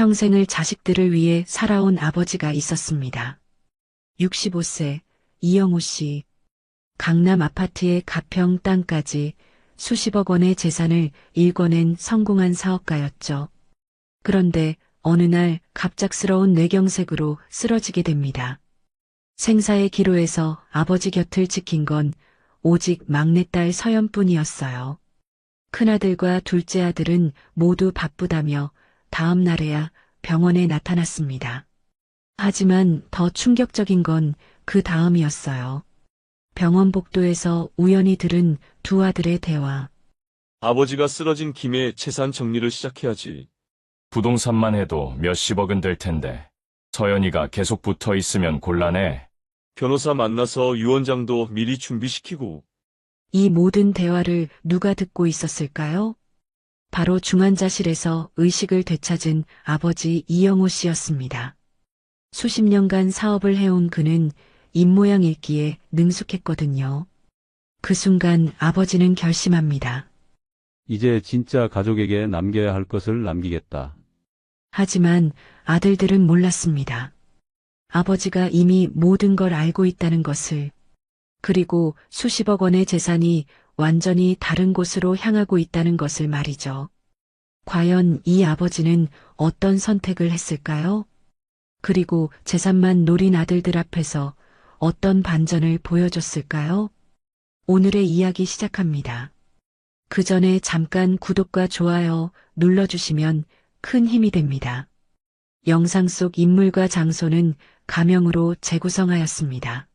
평생을 자식들을 위해 살아온 아버지가 있었습니다. 65세 이영우 씨. 강남 아파트의 가평 땅까지 수십억 원의 재산을 일궈낸 성공한 사업가였죠. 그런데 어느 날 갑작스러운 뇌경색으로 쓰러지게 됩니다. 생사의 기로에서 아버지 곁을 지킨 건 오직 막내딸 서연뿐이었어요. 큰아들과 둘째 아들은 모두 바쁘다며 다음 날에야 병원에 나타났습니다. 하지만 더 충격적인 건 그 다음이었어요. 병원 복도에서 우연히 들은 두 아들의 대화. 아버지가 쓰러진 김에 재산 정리를 시작해야지. 부동산만 해도 몇십억은 될 텐데 서연이가 계속 붙어 있으면 곤란해. 변호사 만나서 유언장도 미리 준비시키고. 이 모든 대화를 누가 듣고 있었을까요? 바로 중환자실에서 의식을 되찾은 아버지 이영호 씨였습니다. 수십 년간 사업을 해온 그는 입모양 읽기에 능숙했거든요. 그 순간 아버지는 결심합니다. 이제 진짜 가족에게 남겨야 할 것을 남기겠다. 하지만 아들들은 몰랐습니다. 아버지가 이미 모든 걸 알고 있다는 것을, 그리고 수십억 원의 재산이 완전히 다른 곳으로 향하고 있다는 것을 말이죠. 과연 이 아버지는 어떤 선택을 했을까요? 그리고 재산만 노린 아들들 앞에서 어떤 반전을 보여줬을까요? 오늘의 이야기 시작합니다. 그 전에 잠깐 구독과 좋아요 눌러주시면 큰 힘이 됩니다. 영상 속 인물과 장소는 가명으로 재구성하였습니다.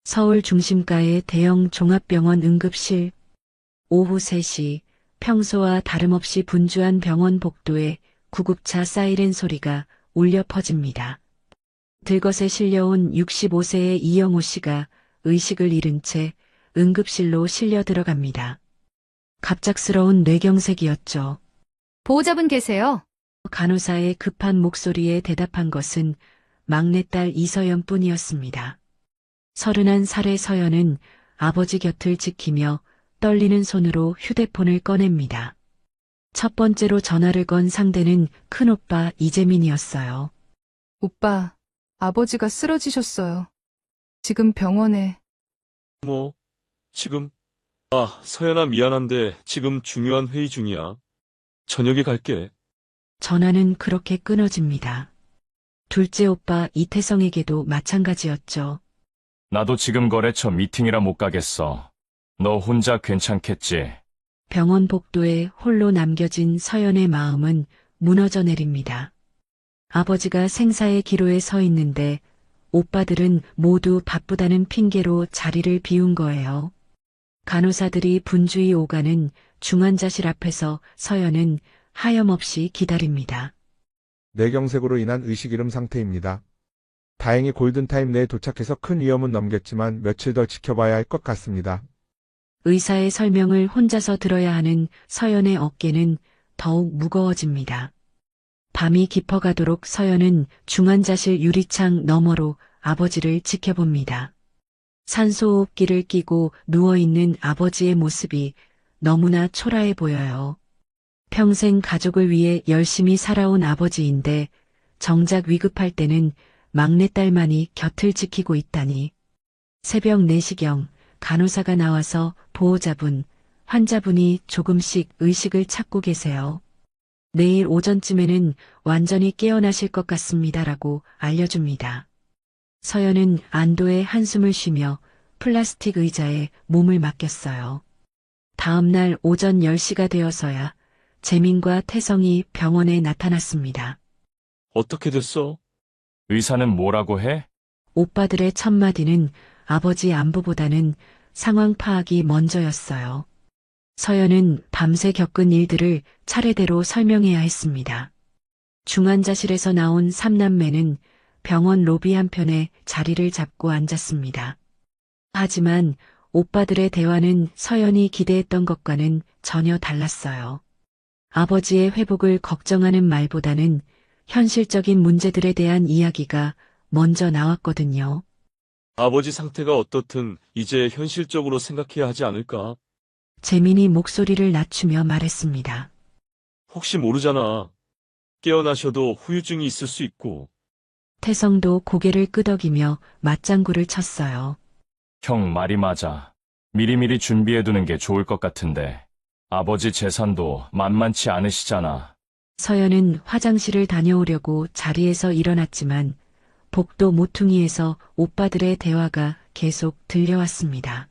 서울 중심가의 대형 종합병원 응급실. 오후 3시 평소와 다름없이 분주한 병원 복도에 구급차 사이렌 소리가 울려 퍼집니다. 들것에 실려온 65세의 이영호 씨가 의식을 잃은 채 응급실로 실려 들어갑니다. 갑작스러운 뇌경색이었죠. 보호자분 계세요? 간호사의 급한 목소리에 대답한 것은 막내딸 이서연 뿐이었습니다. 31살의 서연은 아버지 곁을 지키며 떨리는 손으로 휴대폰을 꺼냅니다. 첫 번째로 전화를 건 상대는 큰오빠 이재민이었어요. 오빠, 아버지가 쓰러지셨어요. 지금 병원에. 지금? 서연아 미안한데 지금 중요한 회의 중이야. 저녁에 갈게. 전화는 그렇게 끊어집니다. 둘째 오빠 이태성에게도 마찬가지였죠. 나도 지금 거래처 미팅이라 못 가겠어. 너 혼자 괜찮겠지? 병원 복도에 홀로 남겨진 서연의 마음은 무너져 내립니다. 아버지가 생사의 기로에 서 있는데 오빠들은 모두 바쁘다는 핑계로 자리를 비운 거예요. 간호사들이 분주히 오가는 중환자실 앞에서 서연은 하염없이 기다립니다. 뇌경색으로 인한 의식 잃음 상태입니다. 다행히 골든타임 내에 도착해서 큰 위험은 넘겼지만 며칠 더 지켜봐야 할 것 같습니다. 의사의 설명을 혼자서 들어야 하는 서연의 어깨는 더욱 무거워집니다. 밤이 깊어가도록 서연은 중환자실 유리창 너머로 아버지를 지켜봅니다. 산소호흡기를 끼고 누워있는 아버지의 모습이 너무나 초라해 보여요. 평생 가족을 위해 열심히 살아온 아버지인데 정작 위급할 때는 막내딸만이 곁을 지키고 있다니. 새벽 4시경 간호사가 나와서 보호자분, 환자분이 조금씩 의식을 찾고 계세요. 내일 오전쯤에는 완전히 깨어나실 것 같습니다라고 알려줍니다. 서연은 안도의 한숨을 쉬며 플라스틱 의자에 몸을 맡겼어요. 다음 날 오전 10시가 되어서야 재민과 태성이 병원에 나타났습니다. 어떻게 됐어? 의사는 뭐라고 해? 오빠들의 첫 마디는 아버지 안부보다는 상황 파악이 먼저였어요. 서연은 밤새 겪은 일들을 차례대로 설명해야 했습니다. 중환자실에서 나온 삼남매는 병원 로비 한편에 자리를 잡고 앉았습니다. 하지만 오빠들의 대화는 서연이 기대했던 것과는 전혀 달랐어요. 아버지의 회복을 걱정하는 말보다는 현실적인 문제들에 대한 이야기가 먼저 나왔거든요. 아버지 상태가 어떻든 이제 현실적으로 생각해야 하지 않을까? 재민이 목소리를 낮추며 말했습니다. 혹시 모르잖아. 깨어나셔도 후유증이 있을 수 있고, 태성도 고개를 끄덕이며 맞장구를 쳤어요. 형 말이 맞아. 미리미리 준비해두는 게 좋을 것 같은데. 아버지 재산도 만만치 않으시잖아. 서연은 화장실을 다녀오려고 자리에서 일어났지만 복도 모퉁이에서 오빠들의 대화가 계속 들려왔습니다.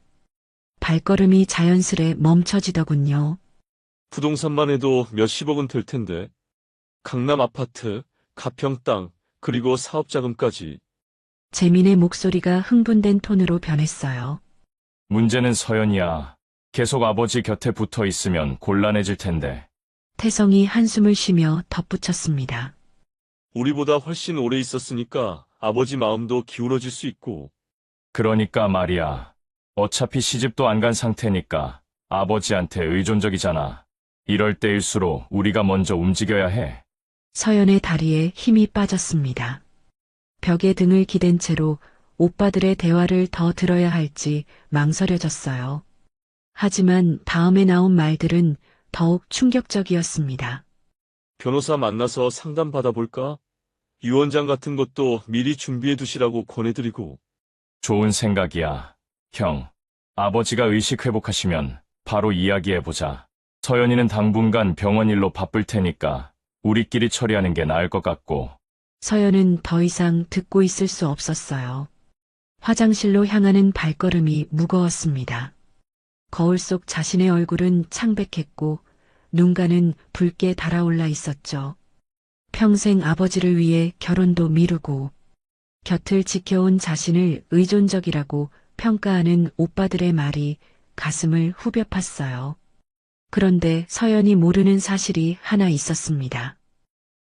발걸음이 자연스레 멈춰지더군요. 부동산만 해도 몇십억은 될 텐데, 강남 아파트, 가평 땅, 그리고 사업 자금까지. 재민의 목소리가 흥분된 톤으로 변했어요. 문제는 서연이야. 계속 아버지 곁에 붙어 있으면 곤란해질 텐데. 태성이 한숨을 쉬며 덧붙였습니다. 우리보다 훨씬 오래 있었으니까 아버지 마음도 기울어질 수 있고, 그러니까 말이야. 어차피 시집도 안 간 상태니까 아버지한테 의존적이잖아. 이럴 때일수록 우리가 먼저 움직여야 해. 서연의 다리에 힘이 빠졌습니다. 벽에 등을 기댄 채로 오빠들의 대화를 더 들어야 할지 망설여졌어요. 하지만 다음에 나온 말들은 더욱 충격적이었습니다. 변호사 만나서 상담 받아볼까? 유언장 같은 것도 미리 준비해 두시라고 권해드리고, 좋은 생각이야. 형, 아버지가 의식 회복하시면 바로 이야기해보자. 서연이는 당분간 병원 일로 바쁠 테니까 우리끼리 처리하는 게 나을 것 같고. 서연은 더 이상 듣고 있을 수 없었어요. 화장실로 향하는 발걸음이 무거웠습니다. 거울 속 자신의 얼굴은 창백했고 눈가는 붉게 달아올라 있었죠. 평생 아버지를 위해 결혼도 미루고 곁을 지켜온 자신을 의존적이라고 평가하는 오빠들의 말이 가슴을 후벼 팠어요. 그런데 서연이 모르는 사실이 하나 있었습니다.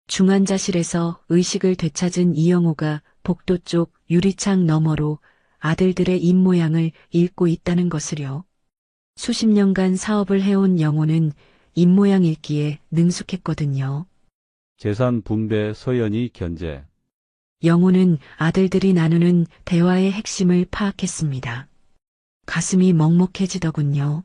중환자실에서 의식을 되찾은 이영호가 복도 쪽 유리창 너머로 아들들의 입모양을 읽고 있다는 것을요. 수십 년간 사업을 해온 영호는 입모양 읽기에 능숙했거든요. 재산 분배 서연이 견제. 영호는 아들들이 나누는 대화의 핵심을 파악했습니다. 가슴이 먹먹해지더군요.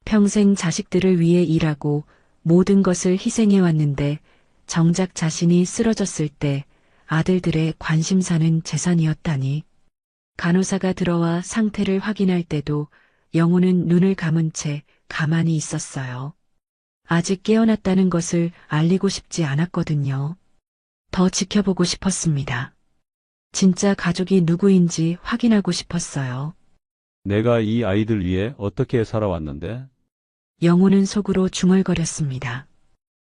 평생 자식들을 위해 일하고 모든 것을 희생해왔는데 정작 자신이 쓰러졌을 때 아들들의 관심사는 재산이었다니. 간호사가 들어와 상태를 확인할 때도 영호는 눈을 감은 채 가만히 있었어요. 아직 깨어났다는 것을 알리고 싶지 않았거든요. 더 지켜보고 싶었습니다. 진짜 가족이 누구인지 확인하고 싶었어요. 내가 이 아이들 위해 어떻게 살아왔는데? 영호는 속으로 중얼거렸습니다.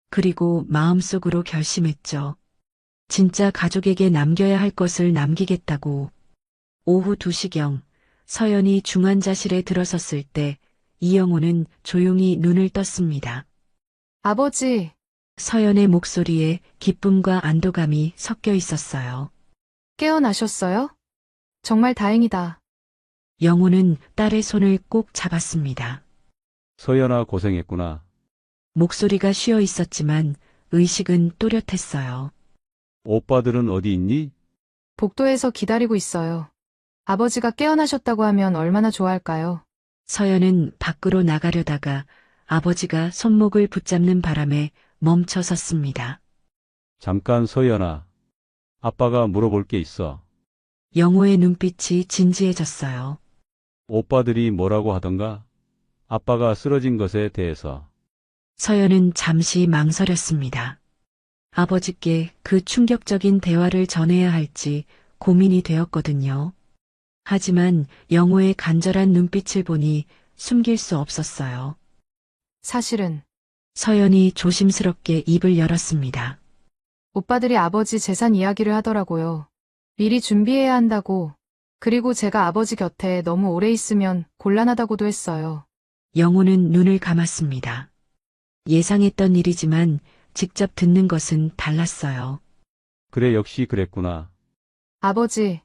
그리고 마음속으로 결심했죠. 진짜 가족에게 남겨야 할 것을 남기겠다고. 오후 2시경 서연이 중환자실에 들어섰을 때 이영호는 조용히 눈을 떴습니다. 아버지, 서연의 목소리에 기쁨과 안도감이 섞여 있었어요. 깨어나셨어요? 정말 다행이다. 영호는 딸의 손을 꼭 잡았습니다. 서연아 고생했구나. 목소리가 쉬어 있었지만 의식은 또렷했어요. 오빠들은 어디 있니? 복도에서 기다리고 있어요. 아버지가 깨어나셨다고 하면 얼마나 좋아할까요? 서연은 밖으로 나가려다가 아버지가 손목을 붙잡는 바람에 멈춰 섰습니다. 잠깐 서연아. 아빠가 물어볼 게 있어. 영호의 눈빛이 진지해졌어요. 오빠들이 뭐라고 하던가? 아빠가 쓰러진 것에 대해서. 서연은 잠시 망설였습니다. 아버지께 그 충격적인 대화를 전해야 할지 고민이 되었거든요. 하지만 영호의 간절한 눈빛을 보니 숨길 수 없었어요. 사실은 서연이 조심스럽게 입을 열었습니다. 오빠들이 아버지 재산 이야기를 하더라고요. 미리 준비해야 한다고. 그리고 제가 아버지 곁에 너무 오래 있으면 곤란하다고도 했어요. 영호는 눈을 감았습니다. 예상했던 일이지만 직접 듣는 것은 달랐어요. 그래 역시 그랬구나. 아버지,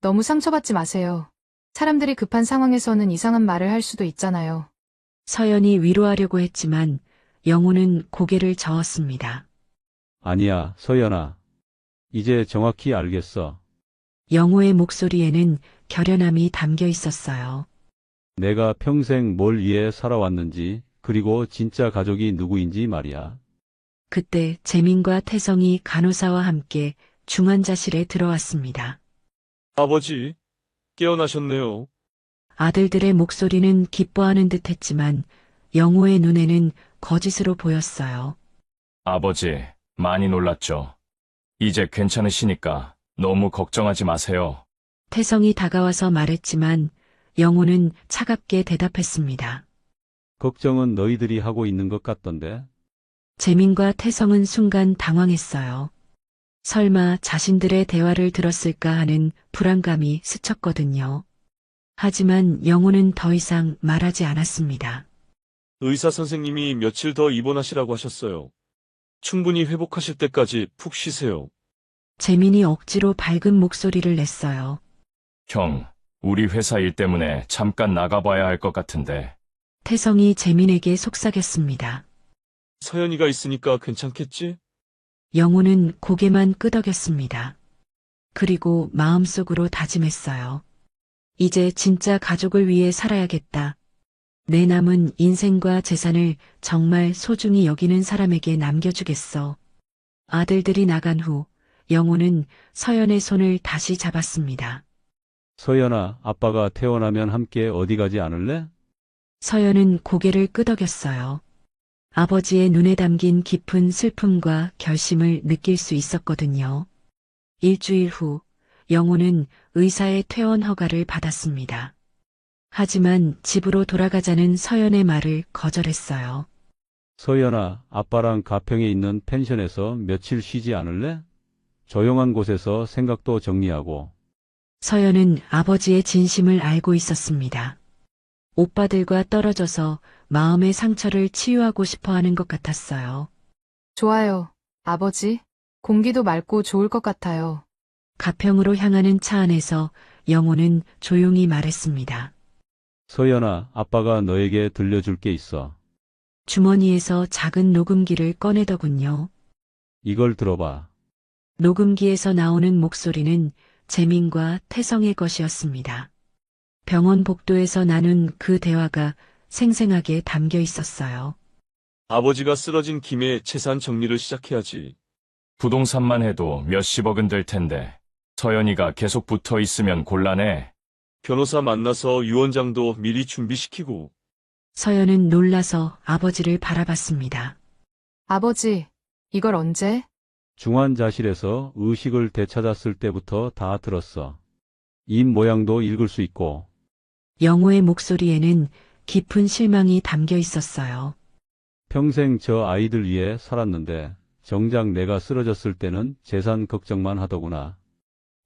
너무 상처받지 마세요. 사람들이 급한 상황에서는 이상한 말을 할 수도 있잖아요. 서연이 위로하려고 했지만 영호는 고개를 저었습니다. 아니야 서연아. 이제 정확히 알겠어. 영호의 목소리에는 결연함이 담겨 있었어요. 내가 평생 뭘 위해 살아왔는지, 그리고 진짜 가족이 누구인지 말이야. 그때 재민과 태성이 간호사와 함께 중환자실에 들어왔습니다. 아버지, 깨어나셨네요. 아들들의 목소리는 기뻐하는 듯 했지만 영호의 눈에는 거짓으로 보였어요. 아버지, 많이 놀랐죠? 이제 괜찮으시니까 너무 걱정하지 마세요. 태성이 다가와서 말했지만 영호는 차갑게 대답했습니다. 걱정은 너희들이 하고 있는 것 같던데. 재민과 태성은 순간 당황했어요. 설마 자신들의 대화를 들었을까 하는 불안감이 스쳤거든요. 하지만 영호는 더 이상 말하지 않았습니다. 의사 선생님이 며칠 더 입원하시라고 하셨어요. 충분히 회복하실 때까지 푹 쉬세요. 재민이 억지로 밝은 목소리를 냈어요. 형, 우리 회사 일 때문에 잠깐 나가봐야 할 것 같은데. 태성이 재민에게 속삭였습니다. 서연이가 있으니까 괜찮겠지? 영호는 고개만 끄덕였습니다. 그리고 마음속으로 다짐했어요. 이제 진짜 가족을 위해 살아야겠다. 내 남은 인생과 재산을 정말 소중히 여기는 사람에게 남겨주겠어. 아들들이 나간 후 영호는 서연의 손을 다시 잡았습니다. 서연아, 아빠가 퇴원하면 함께 어디 가지 않을래? 서연은 고개를 끄덕였어요. 아버지의 눈에 담긴 깊은 슬픔과 결심을 느낄 수 있었거든요. 일주일 후 영호는 의사의 퇴원 허가를 받았습니다. 하지만 집으로 돌아가자는 서연의 말을 거절했어요. 서연아, 아빠랑 가평에 있는 펜션에서 며칠 쉬지 않을래? 조용한 곳에서 생각도 정리하고. 서연은 아버지의 진심을 알고 있었습니다. 오빠들과 떨어져서 마음의 상처를 치유하고 싶어 하는 것 같았어요. 좋아요, 아버지. 공기도 맑고 좋을 것 같아요. 가평으로 향하는 차 안에서 영호는 조용히 말했습니다. 서연아, 아빠가 너에게 들려줄 게 있어. 주머니에서 작은 녹음기를 꺼내더군요. 이걸 들어봐. 녹음기에서 나오는 목소리는 재민과 태성의 것이었습니다. 병원 복도에서 나눈 그 대화가 생생하게 담겨 있었어요. 아버지가 쓰러진 김에 재산 정리를 시작해야지. 부동산만 해도 몇십억은 될 텐데. 서연이가 계속 붙어 있으면 곤란해. 변호사 만나서 유언장도 미리 준비시키고. 서연은 놀라서 아버지를 바라봤습니다. 아버지, 이걸 언제? 중환자실에서 의식을 되찾았을 때부터 다 들었어. 입 모양도 읽을 수 있고. 영호의 목소리에는 깊은 실망이 담겨 있었어요. 평생 저 아이들 위해 살았는데 정작 내가 쓰러졌을 때는 재산 걱정만 하더구나.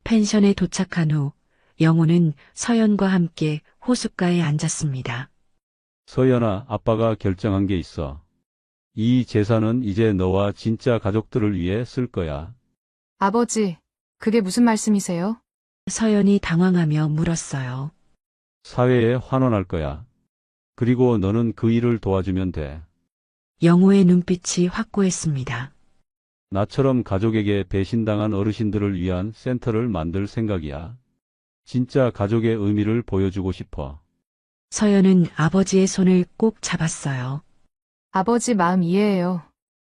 펜션에 도착한 후 영호는 서연과 함께 호숫가에 앉았습니다. 서연아, 아빠가 결정한 게 있어. 이 재산은 이제 너와 진짜 가족들을 위해 쓸 거야. 아버지, 그게 무슨 말씀이세요? 서연이 당황하며 물었어요. 사회에 환원할 거야. 그리고 너는 그 일을 도와주면 돼. 영호의 눈빛이 확고했습니다. 나처럼 가족에게 배신당한 어르신들을 위한 센터를 만들 생각이야. 진짜 가족의 의미를 보여주고 싶어. 서연은 아버지의 손을 꼭 잡았어요. 아버지 마음 이해해요.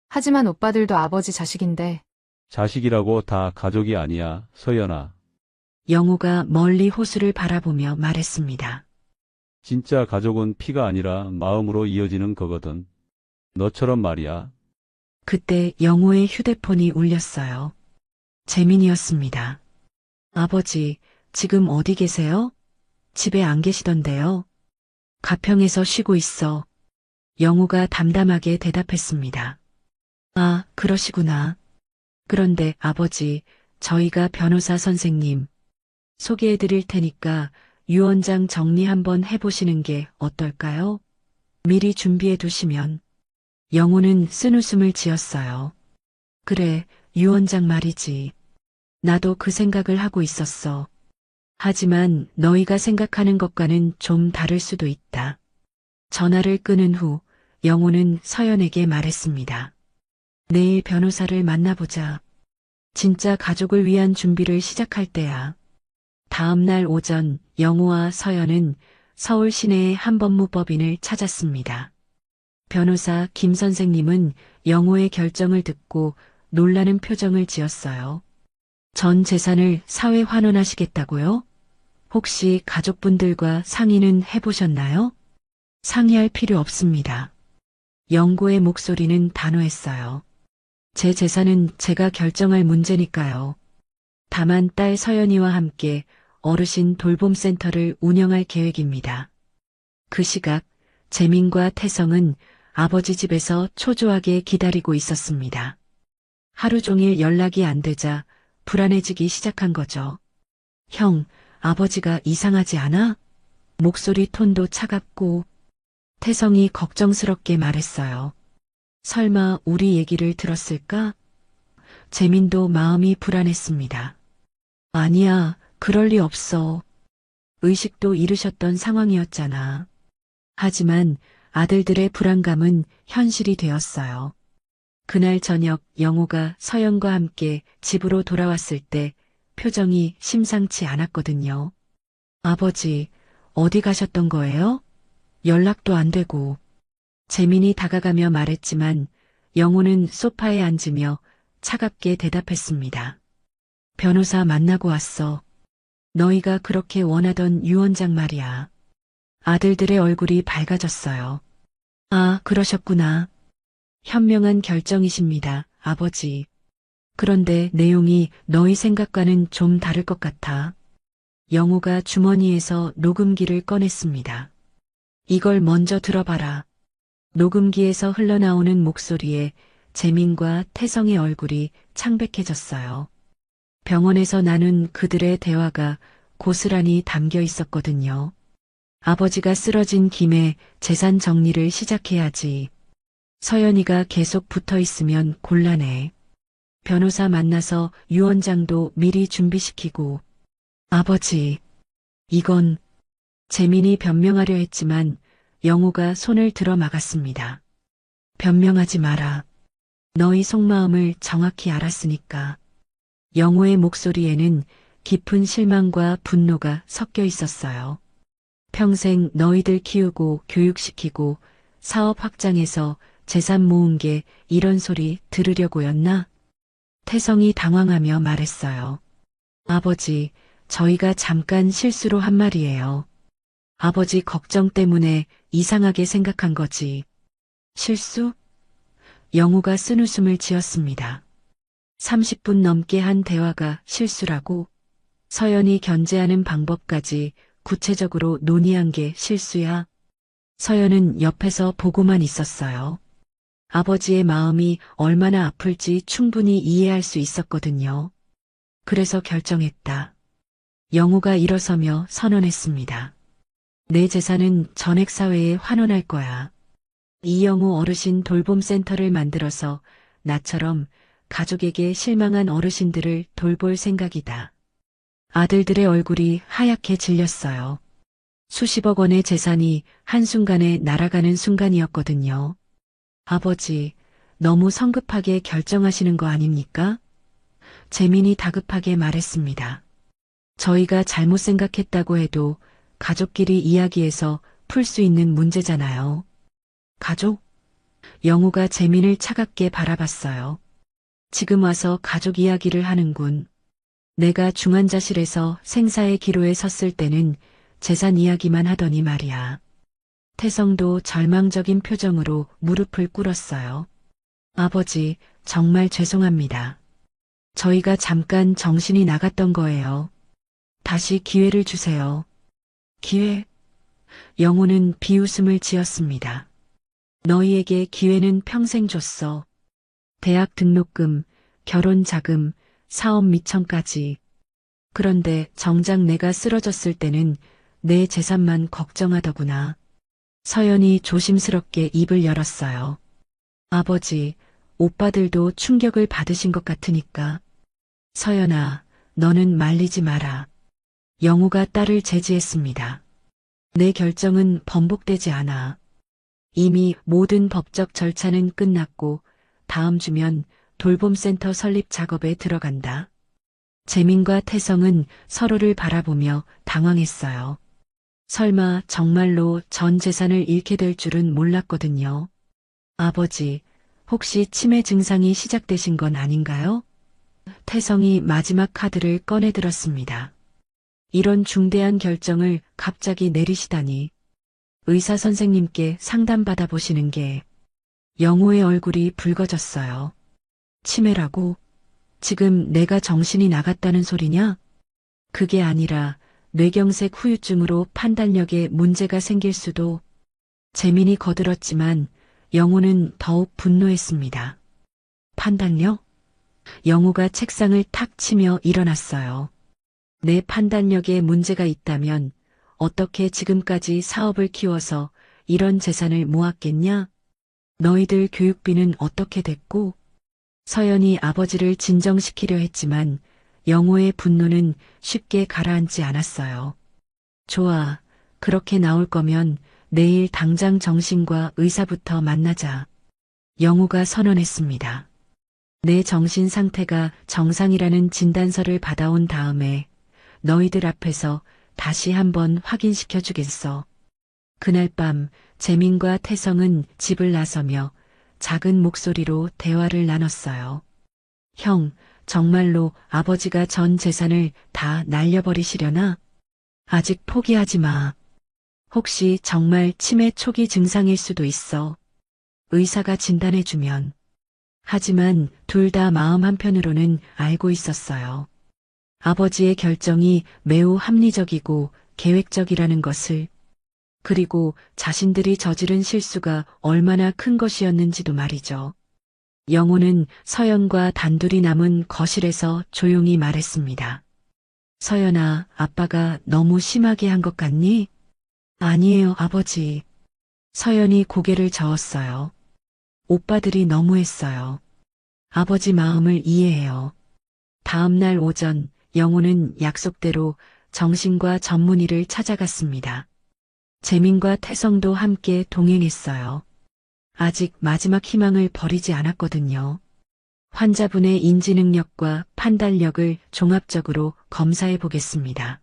하지만 오빠들도 아버지 자식인데. 자식이라고 다 가족이 아니야, 서연아. 영호가 멀리 호수를 바라보며 말했습니다. 진짜 가족은 피가 아니라 마음으로 이어지는 거거든. 너처럼 말이야. 그때 영호의 휴대폰이 울렸어요. 재민이었습니다. 아버지, 지금 어디 계세요? 집에 안 계시던데요. 가평에서 쉬고 있어. 영호가 담담하게 대답했습니다. 아, 그러시구나. 그런데 아버지, 저희가 변호사 선생님 소개해 드릴 테니까 유언장 정리 한번 해보시는 게 어떨까요? 미리 준비해 두시면. 영호는 쓴웃음을 지었어요. 그래, 유언장 말이지. 나도 그 생각을 하고 있었어. 하지만 너희가 생각하는 것과는 좀 다를 수도 있다. 전화를 끊은 후 영호는 서연에게 말했습니다. 내일 변호사를 만나보자. 진짜 가족을 위한 준비를 시작할 때야. 다음 날 오전 영호와 서연은 서울 시내의 한법무법인을 찾았습니다. 변호사 김 선생님은 영호의 결정을 듣고 놀라는 표정을 지었어요. 전 재산을 사회 환원하시겠다고요? 혹시 가족분들과 상의는 해보셨나요? 상의할 필요 없습니다. 영고의 목소리는 단호했어요. 제 재산은 제가 결정할 문제니까요. 다만 딸 서연이와 함께 어르신 돌봄센터를 운영할 계획입니다. 그 시각 재민과 태성은 아버지 집에서 초조하게 기다리고 있었습니다. 하루 종일 연락이 안 되자 불안해지기 시작한 거죠. 형, 아버지가 이상하지 않아? 목소리 톤도 차갑고 태성이 걱정스럽게 말했어요. 설마 우리 얘기를 들었을까? 재민도 마음이 불안했습니다. 아니야, 그럴 리 없어. 의식도 잃으셨던 상황이었잖아. 하지만 아들들의 불안감은 현실이 되었어요. 그날 저녁 영호가 서연과 함께 집으로 돌아왔을 때 표정이 심상치 않았거든요. 아버지, 어디 가셨던 거예요? 연락도 안 되고. 재민이 다가가며 말했지만 영호는 소파에 앉으며 차갑게 대답했습니다. 변호사 만나고 왔어. 너희가 그렇게 원하던 유언장 말이야. 아들들의 얼굴이 밝아졌어요. 아, 그러셨구나. 현명한 결정이십니다, 아버지. 그런데 내용이 너희 생각과는 좀 다를 것 같아. 영호가 주머니에서 녹음기를 꺼냈습니다. 이걸 먼저 들어봐라. 녹음기에서 흘러나오는 목소리에 재민과 태성의 얼굴이 창백해졌어요. 병원에서 나눈 그들의 대화가 고스란히 담겨 있었거든요. 아버지가 쓰러진 김에 재산 정리를 시작해야지. 서연이가 계속 붙어 있으면 곤란해. 변호사 만나서 유언장도 미리 준비시키고. 아버지, 이건 재민이 변명하려 했지만 영호가 손을 들어 막았습니다. 변명하지 마라. 너희 속마음을 정확히 알았으니까. 영호의 목소리에는 깊은 실망과 분노가 섞여 있었어요. 평생 너희들 키우고 교육시키고 사업 확장해서 재산 모은 게 이런 소리 들으려고였나? 태성이 당황하며 말했어요. 아버지, 저희가 잠깐 실수로 한 말이에요. 아버지 걱정 때문에 이상하게 생각한 거지. 실수? 영호가 쓴웃음을 지었습니다. 30분 넘게 한 대화가 실수라고? 서연이 견제하는 방법까지 구체적으로 논의한 게 실수야? 서연은 옆에서 보고만 있었어요. 아버지의 마음이 얼마나 아플지 충분히 이해할 수 있었거든요. 그래서 결정했다. 영호가 일어서며 선언했습니다. 내 재산은 전액사회에 환원할 거야. 이영호 어르신 돌봄센터를 만들어서 나처럼 가족에게 실망한 어르신들을 돌볼 생각이다. 아들들의 얼굴이 하얗게 질렸어요. 수십억 원의 재산이 한순간에 날아가는 순간이었거든요. 아버지, 너무 성급하게 결정하시는 거 아닙니까? 재민이 다급하게 말했습니다. 저희가 잘못 생각했다고 해도 가족끼리 이야기해서 풀 수 있는 문제잖아요. 가족? 영호가 재민을 차갑게 바라봤어요. 지금 와서 가족 이야기를 하는군. 내가 중환자실에서 생사의 기로에 섰을 때는 재산 이야기만 하더니 말이야. 태성도 절망적인 표정으로 무릎을 꿇었어요. 아버지, 정말 죄송합니다. 저희가 잠깐 정신이 나갔던 거예요. 다시 기회를 주세요. 기회? 영호는 비웃음을 지었습니다. 너희에게 기회는 평생 줬어. 대학 등록금, 결혼 자금, 사업 미천까지. 그런데 정작 내가 쓰러졌을 때는 내 재산만 걱정하더구나. 서연이 조심스럽게 입을 열었어요. 아버지, 오빠들도 충격을 받으신 것 같으니까. 서연아, 너는 말리지 마라. 영호가 딸을 제지했습니다. 내 결정은 번복되지 않아. 이미 모든 법적 절차는 끝났고 다음 주면 돌봄센터 설립 작업에 들어간다. 재민과 태성은 서로를 바라보며 당황했어요. 설마 정말로 전 재산을 잃게 될 줄은 몰랐거든요. 아버지, 혹시 치매 증상이 시작되신 건 아닌가요? 태성이 마지막 카드를 꺼내 들었습니다. 이런 중대한 결정을 갑자기 내리시다니. 의사 선생님께 상담받아 보시는 게. 영호의 얼굴이 붉어졌어요. 치매라고? 지금 내가 정신이 나갔다는 소리냐? 그게 아니라 뇌경색 후유증으로 판단력에 문제가 생길 수도. 재민이 거들었지만 영호는 더욱 분노했습니다. 판단력? 영호가 책상을 탁 치며 일어났어요. 내 판단력에 문제가 있다면 어떻게 지금까지 사업을 키워서 이런 재산을 모았겠냐? 너희들 교육비는 어떻게 됐고? 서연이 아버지를 진정시키려 했지만 영호의 분노는 쉽게 가라앉지 않았어요. 좋아, 그렇게 나올 거면 내일 당장 정신과 의사부터 만나자. 영호가 선언했습니다. 내 정신 상태가 정상이라는 진단서를 받아온 다음에 너희들 앞에서 다시 한번 확인시켜 주겠어. 그날 밤 재민과 태성은 집을 나서며 작은 목소리로 대화를 나눴어요. 형, 정말로 아버지가 전 재산을 다 날려버리시려나? 아직 포기하지 마. 혹시 정말 치매 초기 증상일 수도 있어. 의사가 진단해주면. 하지만 둘 다 마음 한편으로는 알고 있었어요. 아버지의 결정이 매우 합리적이고 계획적이라는 것을. 그리고 자신들이 저지른 실수가 얼마나 큰 것이었는지도 말이죠. 영호는 서연과 단둘이 남은 거실에서 조용히 말했습니다. 서연아, 아빠가 너무 심하게 한 것 같니? 아니에요, 아버지. 서연이 고개를 저었어요. 오빠들이 너무했어요. 아버지 마음을 이해해요. 다음 날 오전, 영호는 약속대로 정신과 전문의를 찾아갔습니다. 재민과 태성도 함께 동행했어요. 아직 마지막 희망을 버리지 않았거든요. 환자분의 인지 능력과 판단력을 종합적으로 검사해 보겠습니다.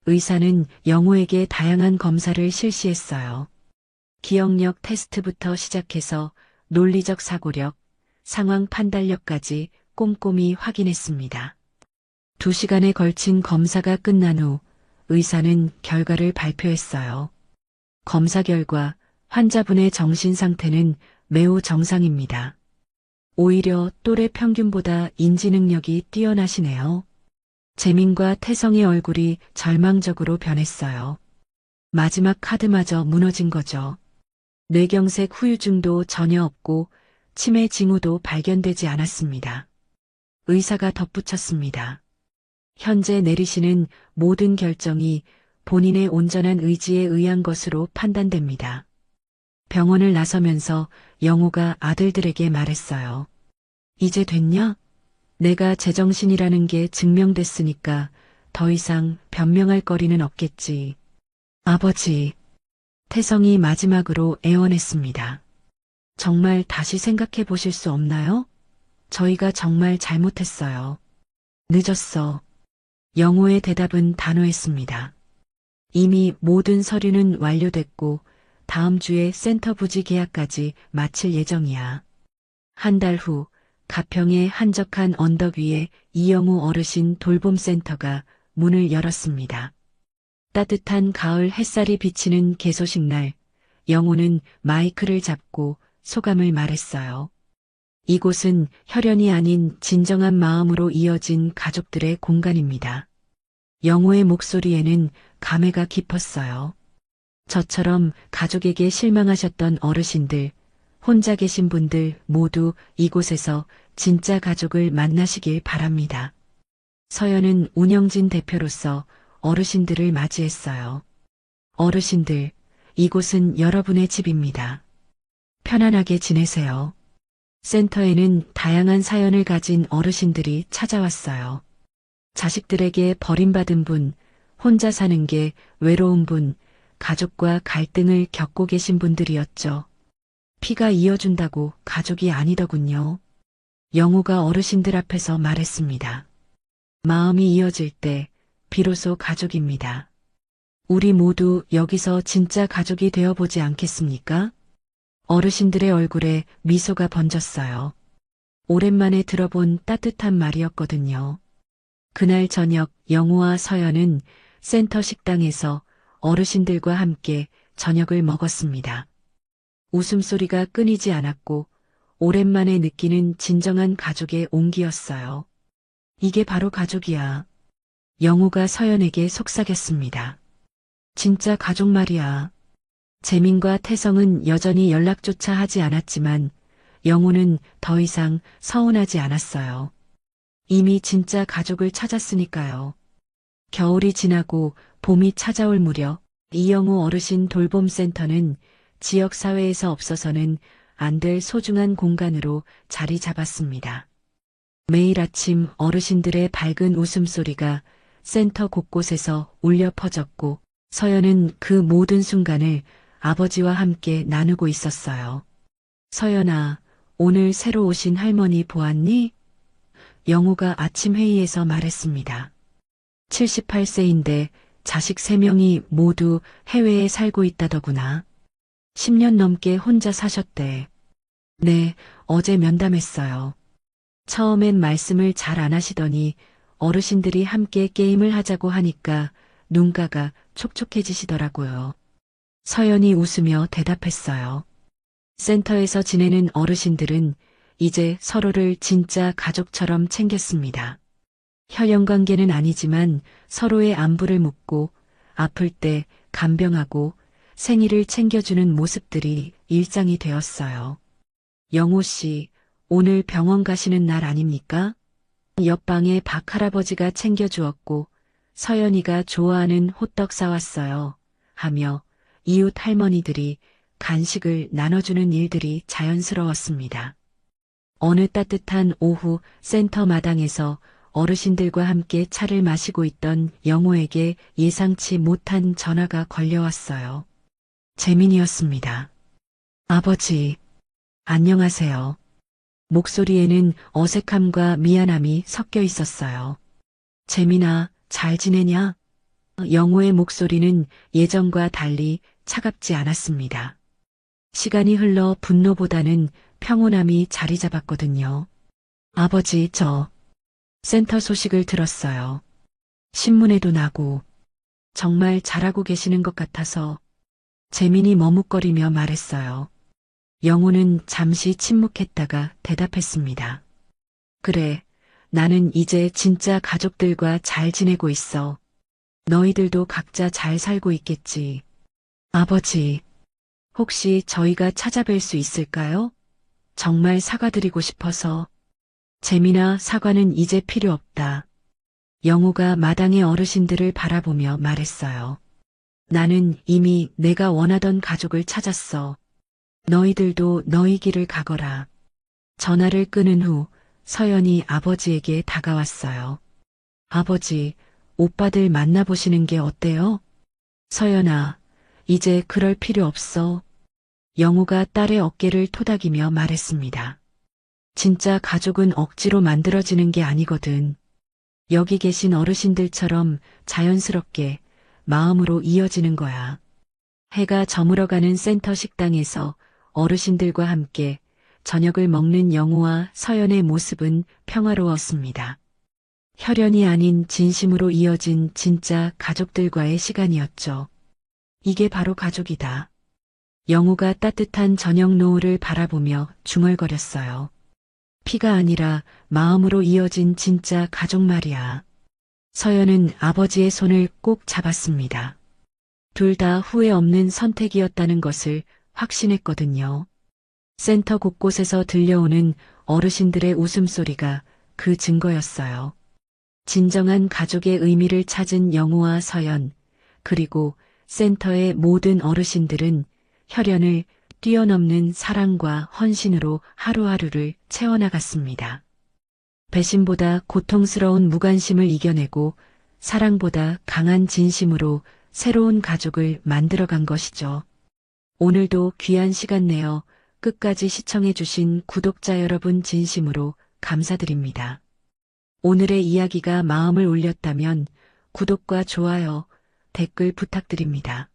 의사는 영호에게 다양한 검사를 실시했어요. 기억력 테스트부터 시작해서 논리적 사고력, 상황 판단력까지 꼼꼼히 확인했습니다. 2시간에 걸친 검사가 끝난 후 의사는 결과를 발표했어요. 검사 결과 환자분의 정신 상태는 매우 정상입니다. 오히려 또래 평균보다 인지 능력이 뛰어나시네요. 재민과 태성의 얼굴이 절망적으로 변했어요. 마지막 카드마저 무너진 거죠. 뇌경색 후유증도 전혀 없고 치매 징후도 발견되지 않았습니다. 의사가 덧붙였습니다. 현재 내리시는 모든 결정이 본인의 온전한 의지에 의한 것으로 판단됩니다. 병원을 나서면서 영호가 아들들에게 말했어요. 이제 됐냐? 내가 제정신이라는 게 증명됐으니까 더 이상 변명할 거리는 없겠지. 아버지, 태성이 마지막으로 애원했습니다. 정말 다시 생각해 보실 수 없나요? 저희가 정말 잘못했어요. 늦었어. 영호의 대답은 단호했습니다. 이미 모든 서류는 완료됐고 다음 주에 센터 부지 계약까지 마칠 예정이야. 한 달 후 가평의 한적한 언덕 위에 이영우 어르신 돌봄센터가 문을 열었습니다. 따뜻한 가을 햇살이 비치는 개소식 날, 영호는 마이크를 잡고 소감을 말했어요. 이곳은 혈연이 아닌 진정한 마음으로 이어진 가족들의 공간입니다. 영호의 목소리에는 감회가 깊었어요. 저처럼 가족에게 실망하셨던 어르신들, 혼자 계신 분들 모두 이곳에서 진짜 가족을 만나시길 바랍니다. 서연은 운영진 대표로서 어르신들을 맞이했어요. 어르신들, 이곳은 여러분의 집입니다. 편안하게 지내세요. 센터에는 다양한 사연을 가진 어르신들이 찾아왔어요. 자식들에게 버림받은 분, 혼자 사는 게 외로운 분, 가족과 갈등을 겪고 계신 분들이었죠. 피가 이어준다고 가족이 아니더군요. 영호가 어르신들 앞에서 말했습니다. 마음이 이어질 때 비로소 가족입니다. 우리 모두 여기서 진짜 가족이 되어보지 않겠습니까? 어르신들의 얼굴에 미소가 번졌어요. 오랜만에 들어본 따뜻한 말이었거든요. 그날 저녁 영우와 서연은 센터 식당에서 어르신들과 함께 저녁을 먹었습니다. 웃음소리가 끊이지 않았고 오랜만에 느끼는 진정한 가족의 온기였어요. 이게 바로 가족이야. 영우가 서연에게 속삭였습니다. 진짜 가족 말이야. 재민과 태성은 여전히 연락조차 하지 않았지만 영우는 더 이상 서운하지 않았어요. 이미 진짜 가족을 찾았으니까요. 겨울이 지나고 봄이 찾아올 무렵 이영우 어르신 돌봄센터는 지역사회에서 없어서는 안 될 소중한 공간으로 자리 잡았습니다. 매일 아침 어르신들의 밝은 웃음소리가 센터 곳곳에서 울려 퍼졌고 서연은 그 모든 순간을 아버지와 함께 나누고 있었어요. 서연아, 오늘 새로 오신 할머니 보았니? 영우가 아침 회의에서 말했습니다. 78세인데 자식 3명이 모두 해외에 살고 있다더구나. 10년 넘게 혼자 사셨대. 네, 어제 면담했어요. 처음엔 말씀을 잘 안 하시더니 어르신들이 함께 게임을 하자고 하니까 눈가가 촉촉해지시더라고요. 서연이 웃으며 대답했어요. 센터에서 지내는 어르신들은 이제 서로를 진짜 가족처럼 챙겼습니다. 혈연 관계는 아니지만 서로의 안부를 묻고 아플 때 간병하고 생일을 챙겨주는 모습들이 일상이 되었어요. 영호 씨, 오늘 병원 가시는 날 아닙니까? 옆방에 박 할아버지가 챙겨주었고 서연이가 좋아하는 호떡 사왔어요. 하며 이웃 할머니들이 간식을 나눠주는 일들이 자연스러웠습니다. 어느 따뜻한 오후 센터 마당에서 어르신들과 함께 차를 마시고 있던 영호에게 예상치 못한 전화가 걸려왔어요. 재민이었습니다. 아버지, 안녕하세요. 목소리에는 어색함과 미안함이 섞여 있었어요. 재민아, 잘 지내냐? 영호의 목소리는 예전과 달리 차갑지 않았습니다. 시간이 흘러 분노보다는 평온함이 자리 잡았거든요. 아버지, 저 센터 소식을 들었어요. 신문에도 나고 정말 잘하고 계시는 것 같아서 재민이 머뭇거리며 말했어요. 영호는 잠시 침묵했다가 대답했습니다. 그래, 나는 이제 진짜 가족들과 잘 지내고 있어. 너희들도 각자 잘 살고 있겠지. 아버지, 혹시 저희가 찾아뵐 수 있을까요? 정말 사과드리고 싶어서. 재민아, 사과는 이제 필요 없다. 영호가 마당의 어르신들을 바라보며 말했어요. 나는 이미 내가 원하던 가족을 찾았어. 너희들도 너희 길을 가거라. 전화를 끊은 후 서연이 아버지에게 다가왔어요. 아버지, 오빠들 만나보시는 게 어때요? 서연아, 이제 그럴 필요 없어. 영호가 딸의 어깨를 토닥이며 말했습니다. 진짜 가족은 억지로 만들어지는 게 아니거든. 여기 계신 어르신들처럼 자연스럽게 마음으로 이어지는 거야. 해가 저물어가는 센터 식당에서 어르신들과 함께 저녁을 먹는 영호와 서연의 모습은 평화로웠습니다. 혈연이 아닌 진심으로 이어진 진짜 가족들과의 시간이었죠. 이게 바로 가족이다. 영호가 따뜻한 저녁 노을을 바라보며 중얼거렸어요. 피가 아니라 마음으로 이어진 진짜 가족 말이야. 서연은 아버지의 손을 꼭 잡았습니다. 둘 다 후회 없는 선택이었다는 것을 확신했거든요. 센터 곳곳에서 들려오는 어르신들의 웃음소리가 그 증거였어요. 진정한 가족의 의미를 찾은 영호와 서연, 그리고 센터의 모든 어르신들은 혈연을 뛰어넘는 사랑과 헌신으로 하루하루를 채워나갔습니다. 배신보다 고통스러운 무관심을 이겨내고 사랑보다 강한 진심으로 새로운 가족을 만들어간 것이죠. 오늘도 귀한 시간 내어 끝까지 시청해주신 구독자 여러분 진심으로 감사드립니다. 오늘의 이야기가 마음을 울렸다면 구독과 좋아요, 댓글 부탁드립니다.